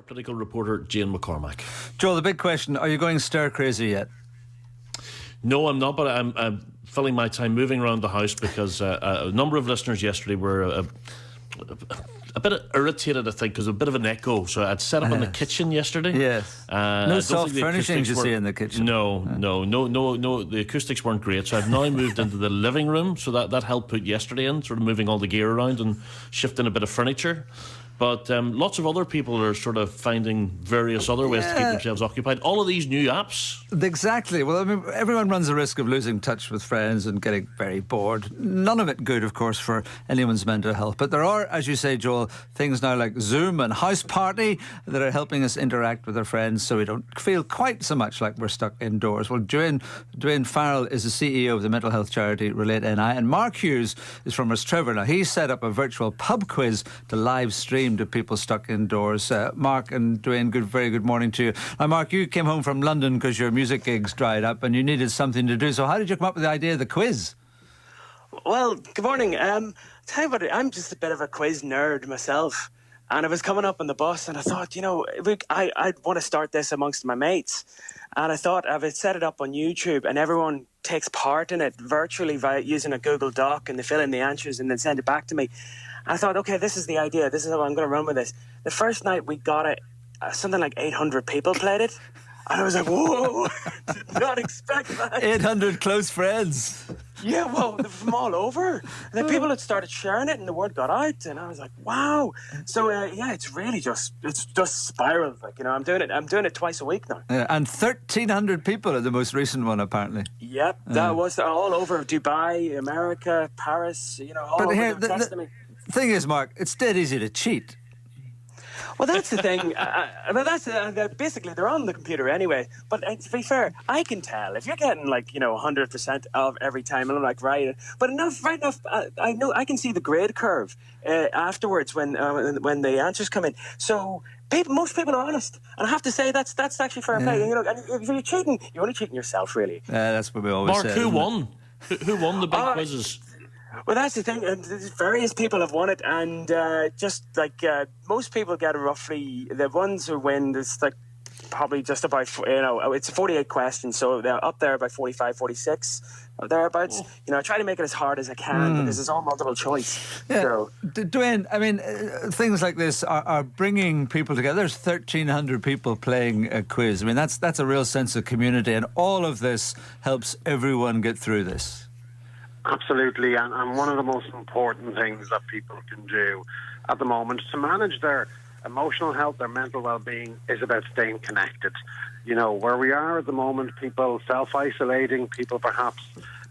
political reporter Jane McCormack. Joel, the big question, are you going stir crazy yet? No, I'm not, but I'm filling my time moving around the house because a number of listeners yesterday were a bit irritated, I think, because a bit of an echo. So I'd set up in the kitchen yesterday. Yes. No soft furnishings you see in the kitchen. No. The acoustics weren't great. So I've now moved into the living room. So that helped put yesterday in, sort of moving all the gear around and shifting a bit of furniture. But lots of other people are sort of finding various other ways to keep themselves occupied. All of these new apps. Exactly. Well, I mean, everyone runs the risk of losing touch with friends and getting very bored. None of it good, of course, for anyone's mental health. But there are, as you say, Joel, things now like Zoom and House Party that are helping us interact with our friends so we don't feel quite so much like we're stuck indoors. Well, Dwayne Farrell is the CEO of the mental health charity Relate NI, and Mark Hughes is from Trevor. Now, he set up a virtual pub quiz to live stream to people stuck indoors. Mark and Dwayne, very good morning to you. Now, Mark, you came home from London because your music gigs dried up and you needed something to do. So how did you come up with the idea of the quiz? Well, good morning. Tell you what, I'm just a bit of a quiz nerd myself. And I was coming up on the bus and I thought, I want to start this amongst my mates. And I thought I would set it up on YouTube and everyone takes part in it virtually via using a Google Doc, and they fill in the answers and then send it back to me. I thought, okay, this is the idea. This is how I'm going to run with this. The first night we got it, something like 800 people played it. And I was like, whoa, did not expect that. 800 close friends. Yeah, well, from all over. And then people had started sharing it and the word got out. And I was like, wow. So, it's really just spiraled. I'm doing it twice a week now. And 1,300 people at the most recent one, apparently. Yep, that was all over Dubai, America, Paris, all but over. Here, the thing is, Mark, it's dead easy to cheat. Well, that's the thing. Basically, they're on the computer anyway. But to be fair, I can tell if you're getting 100% of every time, and I'm like, right. But right enough, I know I can see the grade curve afterwards when the answers come in. So most people are honest, and I have to say that's actually fair play. And if you're cheating, you're only cheating yourself, really. That's what we always say. Mark, who won? Who won the big quizzes? Well, that's the thing. Various people have won it, and most people get roughly, the ones who win, it's probably just about, it's 48 questions, so they're up there by 45, 46, thereabouts. I try to make it as hard as I can because it's all multiple choice. Yeah. So. Dwayne, I mean, things like this are bringing people together. There's 1,300 people playing a quiz. I mean, that's a real sense of community, and all of this helps everyone get through this. Absolutely, and one of the most important things that people can do at the moment to manage their emotional health, their mental well-being, is about staying connected. Where we are at the moment, people self-isolating, people perhaps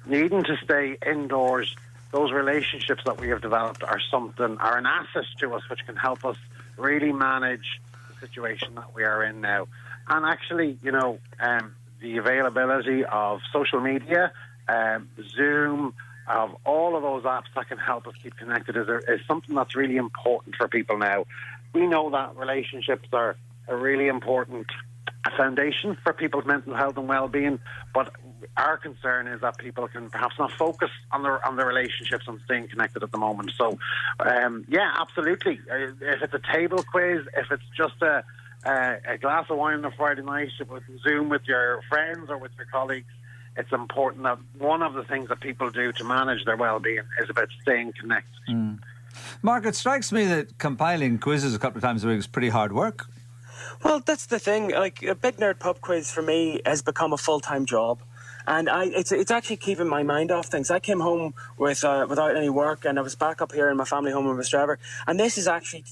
needing to stay indoors, those relationships that we have developed are an asset to us, which can help us really manage the situation that we are in now. And actually, the availability of social media, Zoom, of all of those apps that can help us keep connected is something that's really important for people now. We know that relationships are a really important foundation for people's mental health and well-being, but our concern is that people can perhaps not focus on their relationships and staying connected at the moment. So, absolutely. If it's a table quiz, if it's just a glass of wine on a Friday night with Zoom with your friends or with your colleagues, it's important that one of the things that people do to manage their well-being is about staying connected. Mark, it strikes me that compiling quizzes a couple of times a week is pretty hard work. Well, that's the thing. A Big Nerd Pub Quiz for me has become a full-time job. And it's actually keeping my mind off things. I came home without any work, and I was back up here in my family home in Trevor. And this is actually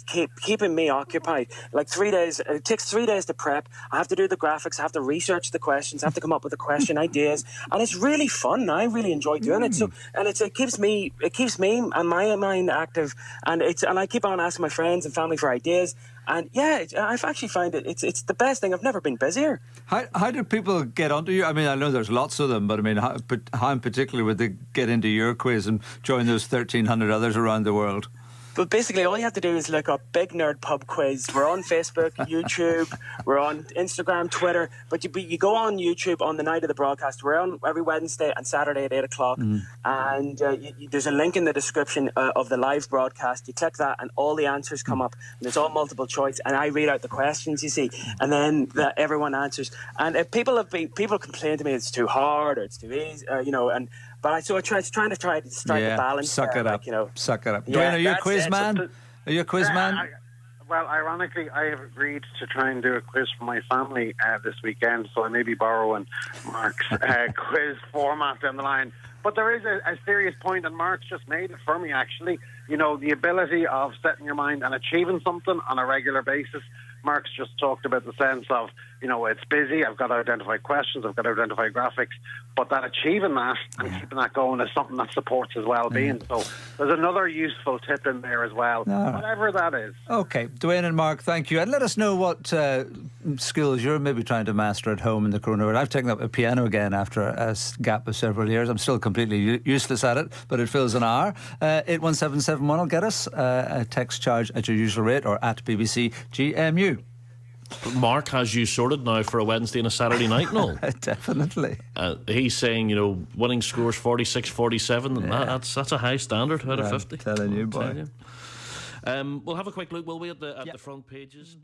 keeping me occupied. 3 days. It takes 3 daes to prep. I have to do the graphics. I have to research the questions. I have to come up with the question ideas, and it's really fun. I really enjoy doing it. So, and it keeps me and my mind active. And I keep on asking my friends and family for ideas. And I've actually found it's the best thing. I've never been busier. How do people get onto you? I mean, I know there's lots of them, but I mean, how in particular would they get into your quiz and join those 1,300 others around the world? But basically, all you have to do is look up Big Nerd Pub Quiz. We're on Facebook, YouTube, we're on Instagram, Twitter. But you go on YouTube on the night of the broadcast. We're on every Wednesday and Saturday at 8 o'clock. And there's a link in the description of the live broadcast. You click that, and all the answers come up. And it's all multiple choice. And I read out the questions, you see, and then everyone answers. And if people complain to me it's too hard or it's too easy, But I trying to strike the balance. Suck it up. Suck it up. Dwayne, are you a quiz man? Are you a quiz man? Well, ironically, I have agreed to try and do a quiz for my family this weekend, so I may be borrowing Mark's quiz format down the line. But there is a serious point, and Mark's just made it for me, actually. The ability of setting your mind and achieving something on a regular basis. Mark's just talked about the sense of, it's busy, I've got to identify questions, I've got to identify graphics, but that achieving that and keeping that going is something that supports his well-being. So there's another useful tip in there as well, whatever that is. Okay, Dwayne and Mark, thank you. And let us know what skills you're maybe trying to master at home in the coronavirus. I've taken up a piano again after a gap of several years. I'm still completely useless at it, but it fills an hour. 81771 will get us a text charge at your usual rate or at BBC GMU. Mark has you sorted now for a Wednesday and a Saturday night, Noel. Definitely. He's saying, winning scores 46-47. That's a high standard out of 50. I'm telling you, boy. We'll have a quick look, will we, at the front pages?